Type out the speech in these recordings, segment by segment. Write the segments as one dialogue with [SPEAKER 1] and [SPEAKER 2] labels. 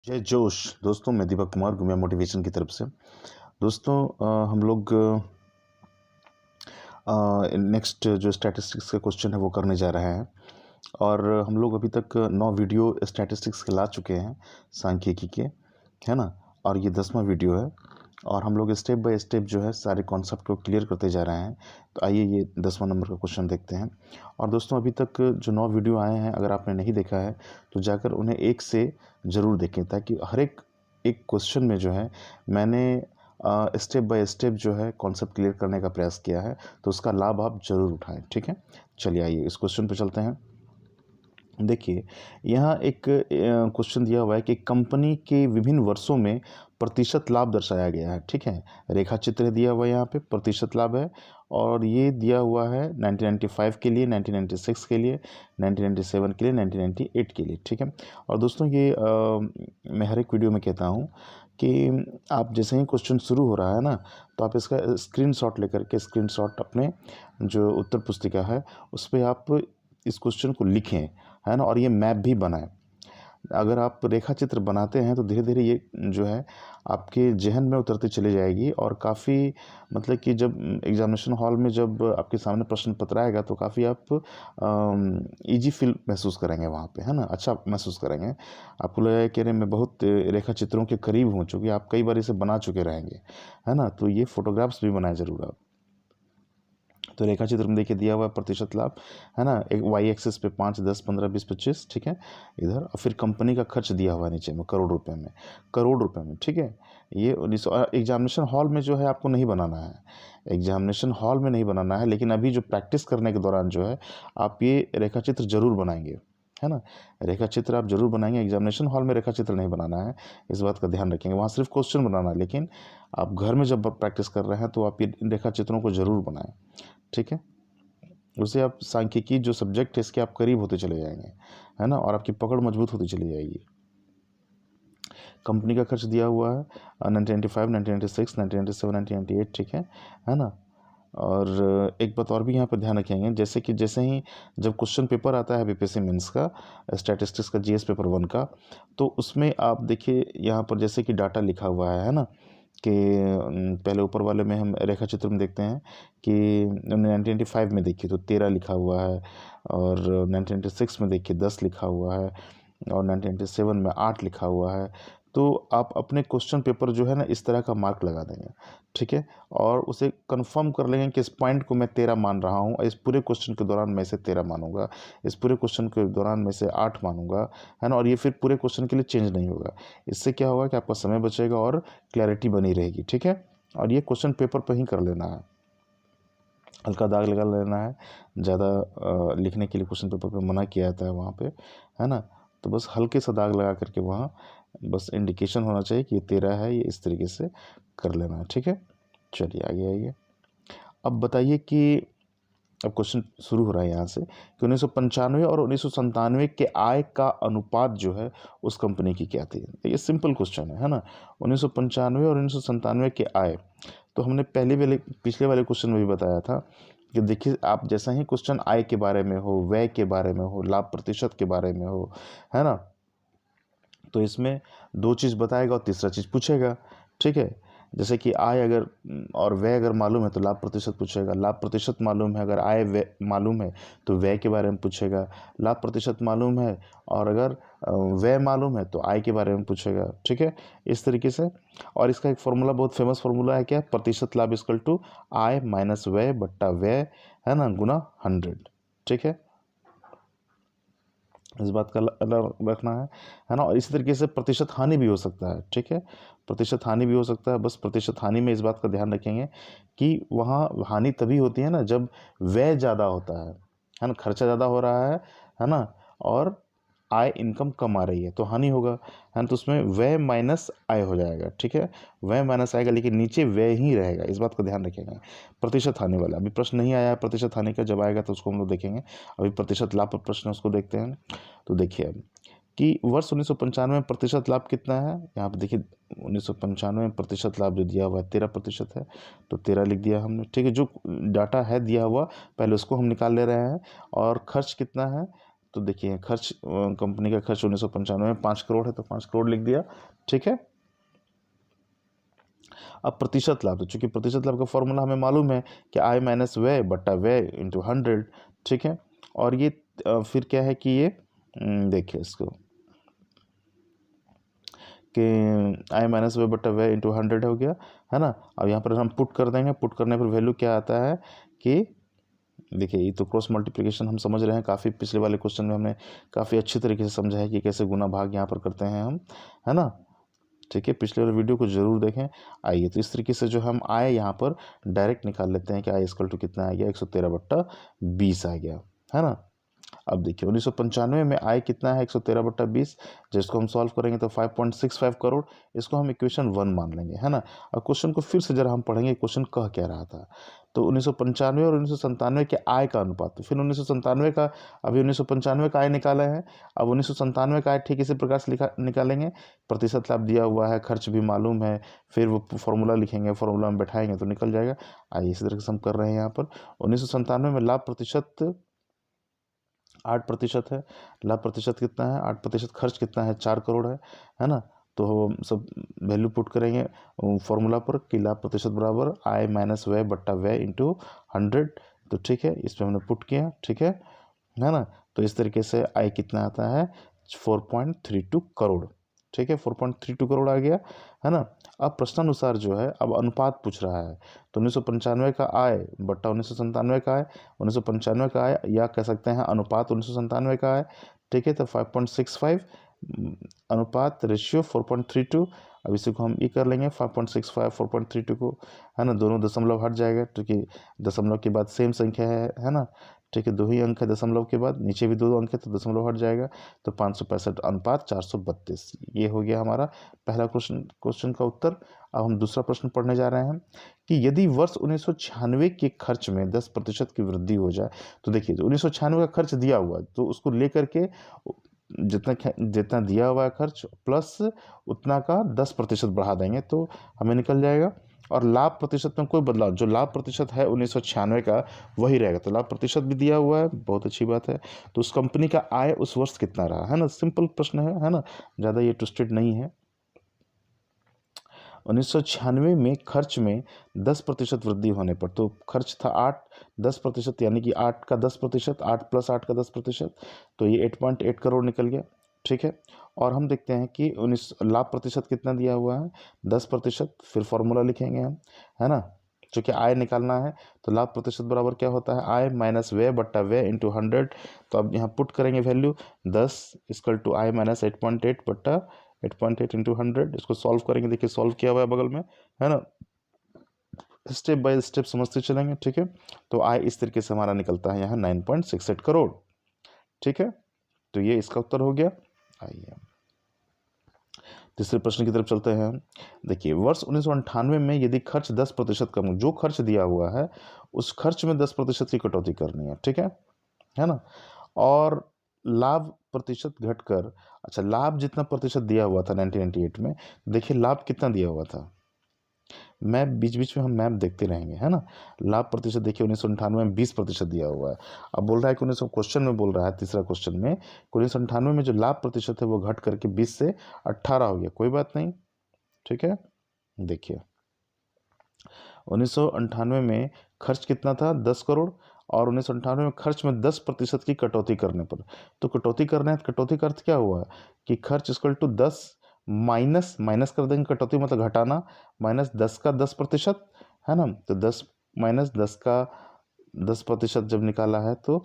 [SPEAKER 1] जय जोश। दोस्तों, मैं दीपक कुमार गुमिया मोटिवेशन की तरफ से। दोस्तों, हम लोग नेक्स्ट जो स्टैटिस्टिक्स का क्वेश्चन है वो करने जा रहे हैं। और हम लोग अभी तक 9 वीडियो स्टैटिस्टिक्स के ला चुके हैं, सांख्यिकी के, है ना। और ये 10वां वीडियो है और हम लोग स्टेप बाय स्टेप जो है सारे कॉन्सेप्ट को क्लियर करते जा रहे हैं। तो आइए ये 10वां नंबर का क्वेश्चन देखते हैं। और दोस्तों, अभी तक जो 9 वीडियो आए हैं, अगर आपने नहीं देखा है तो जाकर उन्हें एक से ज़रूर देखें, ताकि हर एक क्वेश्चन में जो है मैंने स्टेप बाय स्टेप जो है कॉन्सेप्ट क्लियर करने का प्रयास किया है, तो उसका लाभ आप ज़रूर उठाएं। ठीक है, चलिए आइए इस क्वेश्चन पे चलते हैं। देखिए, यहाँ एक क्वेश्चन दिया हुआ है कि कंपनी के विभिन्न वर्षों में प्रतिशत लाभ दर्शाया गया है। ठीक है, रेखा चित्र दिया हुआ है, यहाँ पे प्रतिशत लाभ है और ये दिया हुआ है 1995 के लिए, 1996 के लिए, 1997 के लिए, 1998 के लिए। ठीक है, और दोस्तों ये मैं हर एक वीडियो में कहता हूँ कि आप जैसे ही क्वेश्चन शुरू हो रहा है ना, तो आप इसका स्क्रीनशॉट लेकर के स्क्रीनशॉट अपने जो उत्तर पुस्तिका है उस पर आप इस क्वेश्चन को लिखें, है ना, और ये मैप भी बनाएं। अगर आप रेखा चित्र बनाते हैं तो धीरे धीरे ये जो है आपके जहन में उतरती चली जाएगी और काफ़ी, मतलब कि जब एग्जामिनेशन हॉल में जब आपके सामने प्रश्न पत्र आएगा तो काफ़ी आप इजी फील महसूस करेंगे वहाँ पे, है ना, अच्छा महसूस करेंगे। आपको लगेगा कि अरे मैं बहुत रेखा चित्रों के करीब हूँ, चूँकि आप कई बार इसे बना चुके रहेंगे, है ना। तो ये फोटोग्राफ्स भी बनाए ज़रूर आप। तो रेखा चित्र में देखिए दिया हुआ है प्रतिशत लाभ, है ना, एक वाई एक्सिस पे 5, 10, 15, 20, 25। ठीक है, इधर और फिर कंपनी का खर्च दिया हुआ है नीचे में करोड़ रुपए में, करोड़ रुपए में। ठीक है, ये एग्जामिनेशन हॉल में जो है आपको नहीं बनाना है, एग्जामिनेशन हॉल में नहीं बनाना है, लेकिन अभी जो प्रैक्टिस करने के दौरान जो है आप ये रेखा चित्र जरूर बनाएंगे, है ना। रेखा चित्र आप जरूर बनाएंगे, एग्जामिनेशन हॉल में रेखा चित्र नहीं बनाना है, इस बात का ध्यान रखेंगे। वहाँ सिर्फ क्वेश्चन बनाना है, लेकिन आप घर में जब प्रैक्टिस कर रहे हैं तो आप ये रेखा चित्रों को जरूर बनाएं। ठीक है, उससे आप सांख्यिकी जो सब्जेक्ट है इसके आप करीब होते चले जाएंगे, है ना, और आपकी पकड़ मजबूत होती चली जाएगी। कंपनी का खर्च दिया हुआ है 1995, 1996, 1997, 1998। ठीक है ना। और एक बात और भी यहाँ पर ध्यान रखेंगे, जैसे ही जब क्वेश्चन पेपर आता है बीपीएससी मेंस का, स्टैटिस्टिक्स का, जीएस पेपर 1 का, तो उसमें आप देखिए यहाँ पर जैसे कि डाटा लिखा हुआ है ना, कि पहले ऊपर वाले में हम रेखा चित्र में देखते हैं कि 1995 में देखिए तो 13 लिखा हुआ है, और 1996 में देखिए 10 लिखा हुआ है, और 1997 में 8 लिखा हुआ है। तो आप अपने क्वेश्चन पेपर जो है ना इस तरह का मार्क लगा देंगे। ठीक है, और उसे कंफर्म कर लेंगे कि इस पॉइंट को मैं 13 मान रहा हूँ, इस पूरे क्वेश्चन के दौरान मैं इसे 13 मानूंगा, इस पूरे क्वेश्चन के दौरान मैं इसे 8 मानूंगा, है ना। और ये फिर पूरे क्वेश्चन के लिए चेंज नहीं होगा। इससे क्या होगा कि आपका समय बचेगा और क्लैरिटी बनी रहेगी। ठीक है, और ये क्वेश्चन पेपर पर ही कर लेना है, हल्का दाग लगा लेना है, ज़्यादा लिखने के लिए क्वेश्चन पेपर पे मना किया जाता है वहाँ पे, है ना। तो बस हल्के सा दाग लगा करके वहाँ बस इंडिकेशन होना चाहिए कि ये 13 है, ये इस तरीके से कर लेना है। ठीक है, चलिए आगे आइए। अब बताइए कि अब क्वेश्चन शुरू हो रहा है यहाँ से कि 1995 और 1997 के आय का अनुपात जो है उस कंपनी की क्या थी। ये सिंपल क्वेश्चन है ना। 1995 और 1997 के आय, तो हमने पिछले वाले क्वेश्चन में भी बताया था कि देखिए, आप जैसा ही क्वेश्चन आय के बारे में हो, व्यय के बारे में हो, लाभ प्रतिशत के बारे में हो, है ना, तो इसमें 2 चीज़ बताएगा और तीसरा चीज़ पूछेगा। ठीक है, जैसे कि आय अगर और व्यय अगर मालूम है तो लाभ प्रतिशत पूछेगा, लाभ प्रतिशत मालूम है, अगर आय व्यय मालूम है तो व्यय के बारे में पूछेगा, लाभ प्रतिशत मालूम है और अगर व्यय मालूम है तो आय के बारे में पूछेगा। ठीक है, इस तरीके से। और इसका एक फॉर्मूला, बहुत फेमस फॉर्मूला है, क्या, प्रतिशत लाभ इक्वल टू आय माइनस व्यय बट्टा व्यय, है ना, गुना 100। ठीक है, इस बात का अलग रखना है ना। और इसी तरीके से प्रतिशत हानि भी हो सकता है। ठीक है, प्रतिशत हानि भी हो सकता है। बस प्रतिशत हानि में इस बात का ध्यान रखेंगे कि वहाँ हानि तभी होती है ना जब व्यय ज़्यादा होता है ना, खर्चा ज़्यादा हो रहा है ना, और आय इनकम कम आ रही है तो हानि होगा, है ना। तो उसमें व्यय माइनस आय हो जाएगा। ठीक है, व्यय माइनस आएगा, लेकिन नीचे व्यय ही रहेगा, इस बात का ध्यान रखेंगे। प्रतिशत हानि वाला अभी प्रश्न नहीं आया है, प्रतिशत हानि का जब आएगा तो उसको हम लोग देखेंगे। अभी प्रतिशत लाभ पर प्रश्न है, उसको देखते हैं। तो देखिए अब कि वर्ष 1995 में प्रतिशत लाभ कितना है, यहाँ पे देखिए 1995 में प्रतिशत लाभ जो दिया हुआ है 13% है, तो 13 लिख दिया हमने। ठीक है, जो डाटा है दिया हुआ पहले उसको हम निकाल ले रहे हैं। और खर्च कितना है, तो देखिए खर्च, कंपनी का खर्च 1995 में 5 करोड़ है तो 5 करोड़ लिख दिया, ठीक है। अब प्रतिशत लाभ, तो चूंकि प्रतिशत लाभ का फॉर्मूला हमें मालूम है कि आई माइनस व्यय बट्टा व्यय इंटू 100, ठीक है। और ये फिर क्या है कि ये देखिए इसको कि आई माइनस व्यय बट्टा व्यय इंटू 100 हो गया, है ना। अब यहाँ पर हम पुट कर देंगे, पुट करने पर वैल्यू क्या आता है कि देखिए ये तो क्रॉस मल्टीप्लिकेशन हम समझ रहे हैं, काफ़ी पिछले वाले क्वेश्चन में हमने काफ़ी अच्छी तरीके से समझा है कि कैसे गुना भाग यहाँ पर करते हैं हम, है ना। ठीक है, पिछले वाले वीडियो को जरूर देखें। आइए तो इस तरीके से जो हम आए यहाँ पर डायरेक्ट निकाल लेते हैं कि आई इक्वल टू कितना आ गया, 113/20 आ गया, है ना। अब देखिए 1995 में आय कितना है, 113/20, जिसको हम सॉल्व करेंगे तो 5.65 करोड़, इसको हम इक्वेशन 1 मान लेंगे, है ना। अब क्वेश्चन को फिर से जरा हम पढ़ेंगे, क्वेश्चन कह क्या रहा था। तो 1995 और 1997 के आय का अनुपात, तो फिर 1997 का, अभी 1995 का आय निकाला है, अब 1997 का आय ठीक इसी प्रकार से निकालेंगे। प्रतिशत लाभ दिया हुआ है, खर्च भी मालूम है, फिर वो फॉर्मूला लिखेंगे, फॉर्मूला में बैठाएंगे तो निकल जाएगा। आइए इसी तरह से हम कर रहे हैं यहाँ पर। 1997 में लाभ प्रतिशत 8% है, लाभ प्रतिशत कितना है 8%, खर्च कितना है 4 करोड़ है ना। तो हम सब वैल्यू पुट करेंगे फॉर्मूला पर कि लाभ प्रतिशत बराबर आय माइनस व्यय बट्टा व्यय इंटू 100, तो ठीक है, इस पर हमने पुट किया, ठीक है ना। तो इस तरीके से आय कितना आता है 4.32 करोड़, ठीक है, 4.32 करोड़ आ गया, है ना। अब प्रश्नानुसार जो है अब अनुपात पूछ रहा है, तो 1995 का आय बट्टा 1997 का आय, 1995 का आय या कह सकते हैं अनुपात 1997 का आय, ठीक है। तो 5.65 अनुपात रेशियो 4.32। अब इसी को हम ये कर लेंगे 5.65 4.32 को, है ना, दोनों दशमलव हट जाएगा क्योंकि दशमलव के बाद सेम संख्या है ना, ठीक है, 2 ही अंक है दशमलव के बाद, नीचे भी 2 अंक है तो दशमलव हट जाएगा, तो 565 अनुपात 432, ये हो गया हमारा पहला क्वेश्चन का उत्तर। अब हम दूसरा प्रश्न पढ़ने जा रहे हैं कि यदि वर्ष 1996 के खर्च में 10% की वृद्धि हो जाए, तो देखिए तो 1996 का खर्च दिया हुआ है तो उसको लेकर के जितना दिया हुआ है खर्च प्लस उतना का 10% बढ़ा देंगे तो हमें निकल जाएगा। और लाभ प्रतिशत में कोई बदलाव, जो लाभ प्रतिशत है 1996 का वही रहेगा, तो लाभ प्रतिशत भी दिया हुआ है, बहुत अच्छी बात है। तो उस कंपनी का आय उस वर्ष कितना रहा, है ना, सिंपल प्रश्न है ना, ज़्यादा ये ट्विस्टेड नहीं है। 1996 में खर्च में 10% वृद्धि होने पर, तो खर्च था 8, 10% यानी कि 8 का 10%, 8 + 8 का 10%, तो ये 8.8 करोड़ निकल गया, ठीक है। और हम देखते हैं कि 19 लाभ प्रतिशत कितना दिया हुआ है 10%, फिर फॉर्मूला लिखेंगे हम, है ना। चूँकि आय निकालना है तो लाभ प्रतिशत बराबर क्या होता है, आय माइनस व्यय बट्टा व्यय इंटू 100। तो अब यहाँ पुट करेंगे वैल्यू 10 = आय माइनस 8.8 बट्टा 8.8 इंटू 100, इसको सॉल्व करेंगे, देखिए सॉल्व किया हुआ है बगल में, है ना, स्टेप बाय स्टेप समझते चलेंगे, ठीक है। तो आय इस तरीके से हमारा निकलता है यहाँ 9.68 करोड़, ठीक है। तो ये इसका उत्तर हो गया। आइए तीसरे प्रश्न की तरफ चलते हैं। देखिए वर्ष 1998 में यदि खर्च 10% कम, जो खर्च दिया हुआ है उस खर्च में 10% की कटौती करनी है, ठीक है ना। और लाभ प्रतिशत घटकर, अच्छा लाभ जितना प्रतिशत दिया हुआ था 1998 में, देखिए लाभ कितना दिया हुआ था, मैप बीच बीच में हम मैप देखते रहेंगे, है ना। लाभ प्रतिशत देखिए 1998 में 20% दिया हुआ है। अब बोल रहा है कि 1900 क्वेश्चन में बोल रहा है, तीसरा क्वेश्चन में 1998 में जो लाभ प्रतिशत है वो घट करके 20 से 18 हो गया, कोई बात नहीं, ठीक है। देखिए 1998 में खर्च कितना था 10 करोड़, और 1998 में खर्च में 10% की कटौती करने पर, तो कटौती करना है तो कटौती का अर्थ क्या हुआ कि खर्च इक्वल टू 10 माइनस माइनस कर देंगे, कटौती मतलब घटाना, माइनस 10 का 10%, है ना। तो 10 माइनस 10 का 10% जब निकाला है तो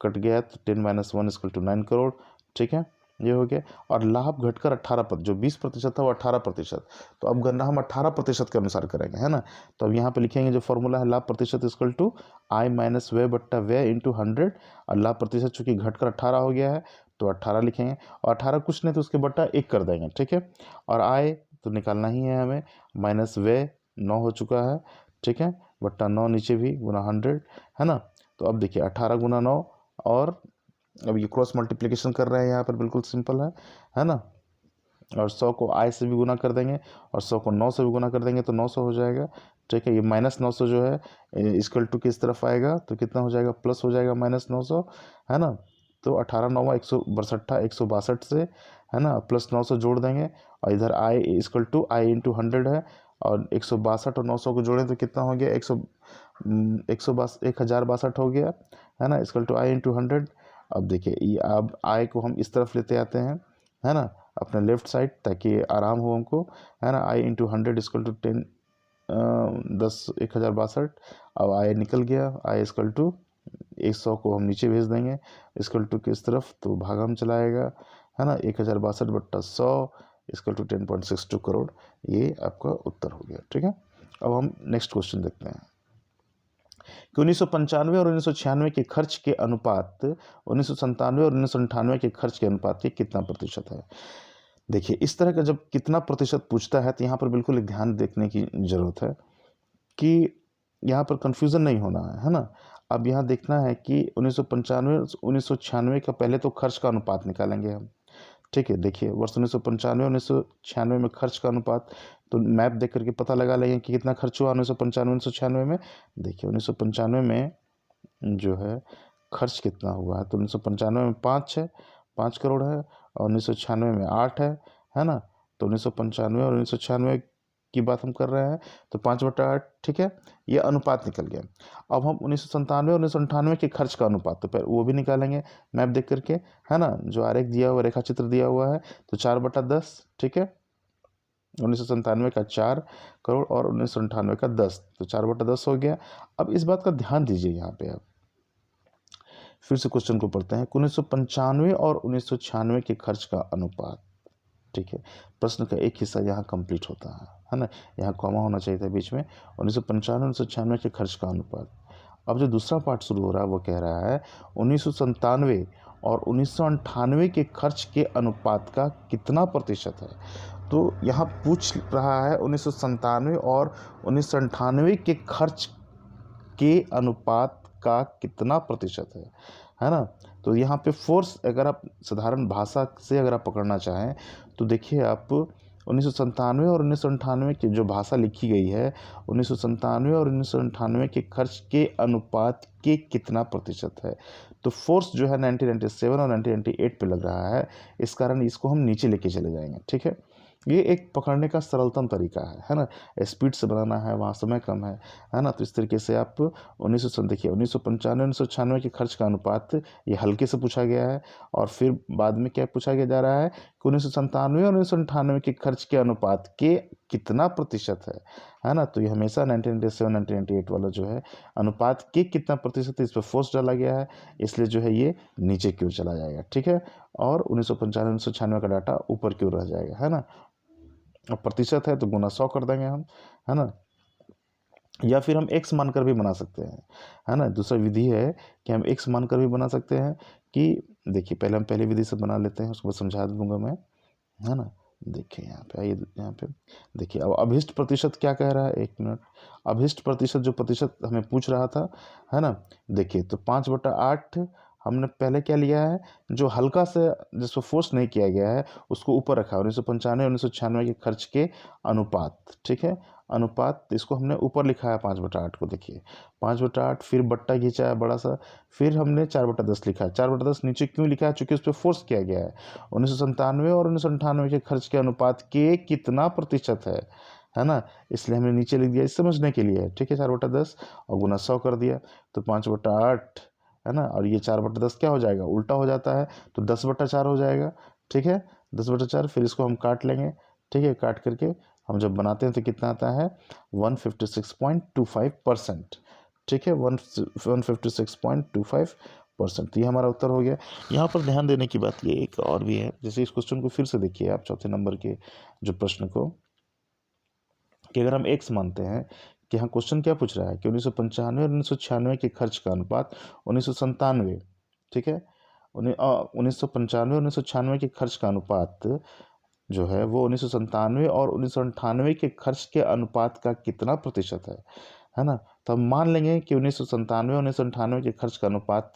[SPEAKER 1] कट गया, तो 10 - 1 = 9 करोड़, ठीक है, ये हो गया। और लाभ घटकर 18%, जो 20% था वो 18%, तो अब गणना हम 18% के अनुसार करेंगे, है ना। तो अब यहाँ पे लिखेंगे जो फॉर्मूला है लाभ प्रतिशत = आय माइनस व्यय बट्टा व्यय इंटू 100, और लाभ प्रतिशत चूँकि घटकर 18 हो गया है तो 18 लिखेंगे, और 18 कुछ नहीं तो उसके बट्टा 1 कर देंगे, ठीक है। और आय तो निकालना ही है हमें, माइनस व्यय 9 हो चुका है, ठीक है, बट्टा 9 नीचे भी गुना 100, है ना। तो अब देखिए 18 × 9, और अब ये क्रॉस मल्टीप्लिकेशन कर रहे हैं यहाँ पर, बिल्कुल सिंपल है ना। और 100 को आय से भी गुना कर देंगे और 100 को 9 से भी गुना कर देंगे तो 900 हो जाएगा, ठीक है। ये -900 जो है इक्वल टू किस तरफ आएगा तो कितना हो जाएगा, प्लस हो जाएगा -900, है ना। तो 18 9 162 से, है ना, प्लस 900 जोड़ देंगे और इधर I equal to I into 100 है, और 162 और 900 को जोड़ें तो कितना हो गया, 1062 हो गया, है ना, इक्वल टू आई इंटू 100। अब देखिए ये अब आई को हम इस तरफ लेते आते हैं, है ना, अपने लेफ्ट साइड, ताकि आराम हो हमको, है ना। आई इंटू 100 इक्वल टू 10 1062। अब आई निकल गया, आई इक्वल टू 100 को हम नीचे भेज देंगे, इक्वल टू किस तरफ, तो भागा में चलाएगा, है ना। 1062/100 इक्वल टू 10.62 करोड़, ये आपका उत्तर हो गया। ठीक है, अब हम नेक्स्ट क्वेश्चन देखते हैं कि 1995 और 1996 के खर्च के अनुपात 1997 और 1998 के खर्च के अनुपात के कितना प्रतिशत है। देखिए इस तरह का जब कितना प्रतिशत पूछता है तो यहाँ पर बिल्कुल एक ध्यान देखने की ज़रूरत है कि यहाँ पर कन्फ्यूज़न नहीं होना है ना। अब यहाँ देखना है कि 1995 1996 का पहले तो खर्च का अनुपात निकालेंगे हम। ठीक है, देखिए वर्ष 1995 1996 में खर्च का अनुपात, तो मैप देख करके पता लगा लेंगे कि कितना खर्च हुआ 1995 1996 में। देखिए 1995 में जो है खर्च कितना हुआ है, तो 1995 में 5 करोड़ है, और 1996 में 8 है ना। तो 1995 और 1996 की बात हम कर रहे हैं, तो 5/8, ठीक है, ये अनुपात निकल गया। अब हम 1997 और 1998 के खर्च का अनुपात, तो फिर वो भी निकालेंगे मैप देख करके, है ना। जो आरेख दिया हुआ, रेखा चित्र दिया हुआ है, तो 4/10, ठीक है। 1997 का 4 करोड़ और 1998 का 10, तो 4/10 हो गया। अब इस बात का ध्यान दीजिए यहाँ पे, आप फिर से क्वेश्चन को पढ़ते हैं। 1995 और 1996 के खर्च का अनुपात, ठीक है, प्रश्न का एक हिस्सा यहाँ कंप्लीट होता है ना। यहाँ कॉमा होना चाहिए था बीच में। 1995 1996 के खर्च का अनुपात। अब जो दूसरा पार्ट शुरू हो रहा है वो कह रहा है 1997 और 1998 के खर्च के अनुपात का कितना प्रतिशत है। तो यहाँ पूछ रहा है 1997 और 1998 के खर्च के अनुपात का कितना प्रतिशत है ना। तो यहाँ पे फोर्स, अगर आप साधारण भाषा से अगर आप पकड़ना चाहें तो देखिए आप 1997 और 1998 की जो भाषा लिखी गई है, 1997 और 1998 के खर्च के अनुपात के कितना प्रतिशत है, तो फोर्स जो है 1997 और 1998 पे लग रहा है, इस कारण इसको हम नीचे लेके चले जाएंगे। ठीक है, ये एक पकड़ने का सरलतम तरीका है ना। स्पीड से बनाना है, वहाँ समय कम है ना। तो इस तरीके से आप 1995 1996 के खर्च का अनुपात, ये हल्के से पूछा गया है। और फिर बाद में क्या पूछा गया जा रहा है कि 1997 और 1998 के खर्च के अनुपात के कितना प्रतिशत है ना। तो ये हमेशा 1997 1998 वाला जो है अनुपात के कितना प्रतिशत है, इस पर फोर्स डाला गया है, इसलिए जो है ये नीचे की ओर चला जाएगा। ठीक है, और 1995 1996 का डाटा ऊपर की ओर रह जाएगा, है ना। अब प्रतिशत है तो गुना 100 कर देंगे हम, है ना। या फिर हम x मानकर भी बना सकते हैं, है ना। दूसरा विधि है कि हम x मानकर भी बना सकते हैं कि देखिए पहले हम पहली विधि से बना लेते हैं, उसको बाद समझा दूंगा मैं, है ना। देखिए यहाँ पे आइए, यहाँ पे देखिए अब अभिष्ट प्रतिशत क्या कह रहा है, 1 मिनट। अभिष्ट प्रतिशत, जो प्रतिशत हमें पूछ रहा था, है ना, देखिए तो 5/8 हमने पहले क्या लिया है, जो हल्का से जिसको फोर्स नहीं किया गया है उसको ऊपर रखा है, 1995 1996 के खर्च के अनुपात। ठीक है, अनुपात, इसको हमने ऊपर लिखा है 5/8 को। देखिए 5/8, फिर बट्टा खींचा है बड़ा सा, फिर हमने 4/10 लिखा है। 4/10 नीचे क्यों लिखा है, चूंकि उस पर फोर्स किया गया है। 1997 और 1998 के खर्च के अनुपात के कितना प्रतिशत है ना, इसलिए हमने नीचे लिख दिया, इस समझने के लिए। ठीक है, 4/10 और गुना 100 कर दिया, तो 5/8, है ना। और ये 4/10 क्या हो जाएगा, उल्टा हो जाता है, तो 10/4 हो जाएगा। ठीक है, 10/4, फिर इसको हम काट लेंगे। ठीक है, काट करके हम जब बनाते हैं तो कितना आता है, 156.25%। ठीक है, 156.25%, ये हमारा उत्तर हो गया। यहाँ पर ध्यान देने की बात ये एक और भी है, जैसे इस क्वेश्चन को फिर से देखिए आप, चौथे नंबर के जो प्रश्न को, कि अगर हम x मानते हैं कि हाँ, क्वेश्चन क्या पूछ रहा है कि 1995 और 1996 के खर्च का अनुपात 1997, ठीक है, 1995 और 1996 के खर्च का अनुपात जो है वो 1997 और 1998 के खर्च के अनुपात का कितना प्रतिशत है ना। तो हम मान लेंगे कि 1997 और 1998 के खर्च का अनुपात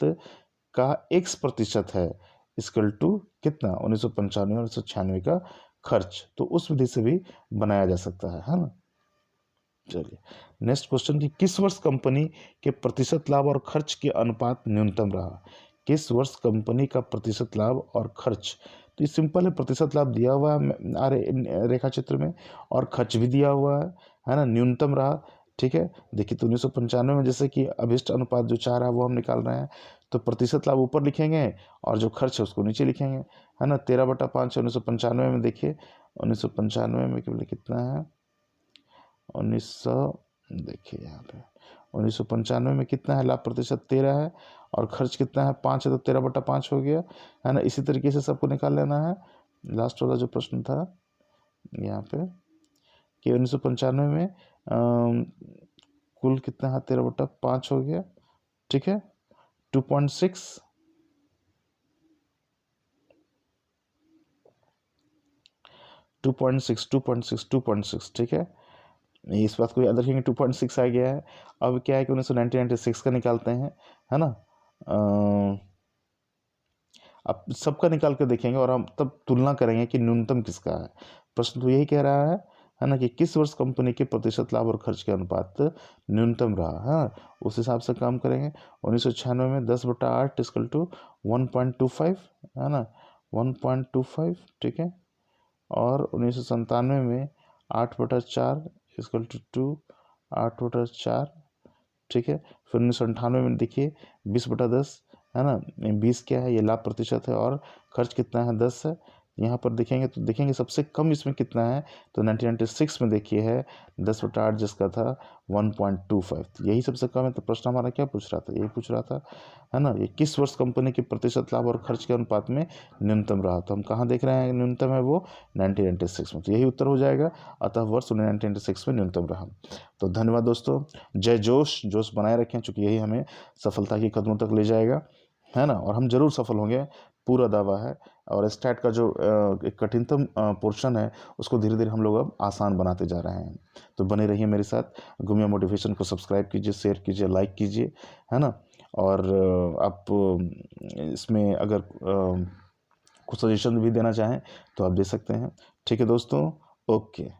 [SPEAKER 1] का x प्रतिशत है, इक्वल टू कितना, 1995 और 1996 का खर्च। तो उस विधि से भी बनाया जा सकता है ना। चलिए नेक्स्ट क्वेश्चन, कि किस वर्ष कंपनी के प्रतिशत लाभ और खर्च के अनुपात न्यूनतम रहा। किस वर्ष कंपनी का प्रतिशत लाभ और खर्च। तो ये सिंपल है, प्रतिशत लाभ दिया हुआ है रेखा चित्र में और खर्च भी दिया हुआ है ना, न्यूनतम रहा। ठीक है, देखिए तो 1995 में जैसे कि अभिष्ट अनुपात जो 4 है वो हम निकाल रहे हैं, तो प्रतिशत लाभ ऊपर लिखेंगे और जो खर्च है उसको नीचे लिखेंगे, है ना। 13/5 1995 में, देखिए 1995 में केवल कितना है, 1900, देखिए यहाँ पे 1995 में कितना है, लाभ प्रतिशत 13 है और खर्च कितना है, 5 है, तो 13/5 हो गया, है ना। इसी तरीके से सबको निकाल लेना है। लास्ट वाला जो प्रश्न था यहाँ पे कि 1995 में कुल कितना है, 13/5 हो गया। ठीक है, 2.6, 2.6, 2.6, 2.6। ठीक है, इस बात को याद रखेंगे, 2.6 आ गया है। अब क्या है कि 1996 का निकालते हैं, है ना। अब सबका निकाल कर देखेंगे और हम तब तुलना करेंगे कि न्यूनतम किसका है। प्रश्न तो यही कह रहा है ना, कि किस वर्ष कंपनी के प्रतिशत लाभ और खर्च के अनुपात न्यूनतम रहा है, उस हिसाब से काम करेंगे। 1996 में 10/8 इक्वल टू 1.25, है ना, 1.25। ठीक है, और 1997 में 8/4 इक्वल टू 2, 8/4। ठीक है, फिर 1998 में देखिए 20/10, है ना। 20 क्या है, ये लाभ प्रतिशत है और खर्च कितना है, 10 है। यहाँ पर देखेंगे तो देखेंगे सबसे कम इसमें कितना है, तो 1996 में देखिए है 10/8 जिसका था 1.25, तो यही सबसे कम है। तो प्रश्न हमारा क्या पूछ रहा था, यही पूछ रहा था, है ना, ये किस वर्ष कंपनी के प्रतिशत लाभ और खर्च के अनुपात में न्यूनतम रहा। तो हम कहाँ देख रहे हैं न्यूनतम है वो 1996 में, तो यही उत्तर हो जाएगा। अतः वर्ष 1996 में न्यूनतम रहा। तो धन्यवाद दोस्तों, जय जोश, जोश बनाए रखें, चूँकि यही हमें सफलता के कदमों तक ले जाएगा, है ना, और हम जरूर सफल होंगे, पूरा दावा है। और स्टैट का जो एक कठिनतम पोर्शन है उसको धीरे धीरे हम लोग अब आसान बनाते जा रहे हैं। तो बने रहिए मेरे साथ, गुमिया मोटिवेशन को सब्सक्राइब कीजिए, शेयर कीजिए, लाइक कीजिए, है ना। और आप इसमें अगर कुछ सजेशन भी देना चाहें तो आप दे सकते हैं। ठीक है दोस्तों, ओके।